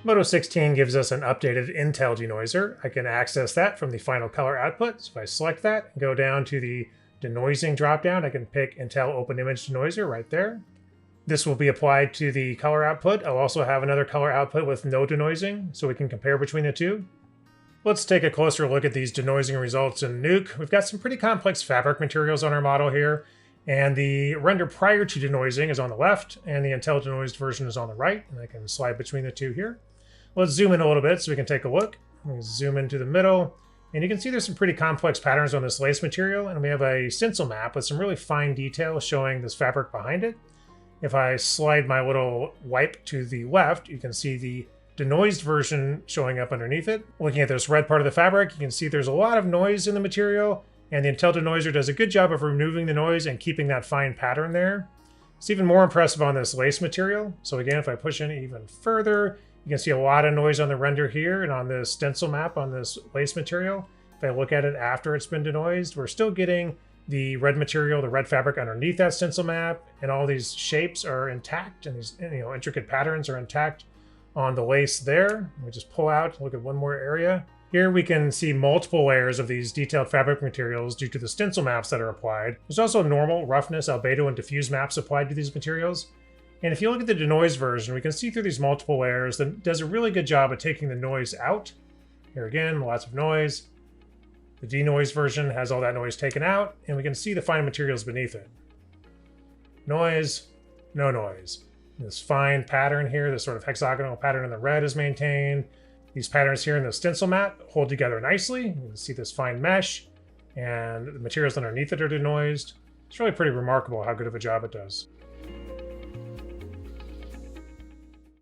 Modo 16 gives us an updated Intel denoiser. I can access that from the final color output. So if I select that and go down to the denoising dropdown, I can pick Intel Open Image Denoiser right there. This will be applied to the color output. I'll also have another color output with no denoising, so we can compare between the two. Let's take a closer look at these denoising results in Nuke. We've got some pretty complex fabric materials on our model here, and the render prior to denoising is on the left, and the Intel denoised version is on the right, and I can slide between the two here. Let's zoom in a little bit so we can take a look. We zoom into the middle, and you can see there's some pretty complex patterns on this lace material, and we have a stencil map with some really fine detail showing this fabric behind it. If I slide my little wipe to the left, you can see the denoised version showing up underneath it. Looking at this red part of the fabric, you can see there's a lot of noise in the material, and the Intel denoiser does a good job of removing the noise and keeping that fine pattern there. It's even more impressive on this lace material. So again, if I push in even further, you can see a lot of noise on the render here and on this stencil map on this lace material. If I look at it after it's been denoised, we're still getting the red material, the red fabric underneath that stencil map, and all these shapes are intact, and these intricate patterns are intact on the lace there. We just pull out, look at one more area. Here we can see multiple layers of these detailed fabric materials due to the stencil maps that are applied. There's also normal, roughness, albedo, and diffuse maps applied to these materials. And if you look at the denoised version, we can see through these multiple layers that does a really good job of taking the noise out. Here again, lots of noise. The denoised version has all that noise taken out, and we can see the fine materials beneath it. Noise, no noise. This fine pattern here, this sort of hexagonal pattern in the red is maintained. These patterns here in the stencil map hold together nicely. You can see this fine mesh, and the materials underneath it are denoised. It's really pretty remarkable how good of a job it does.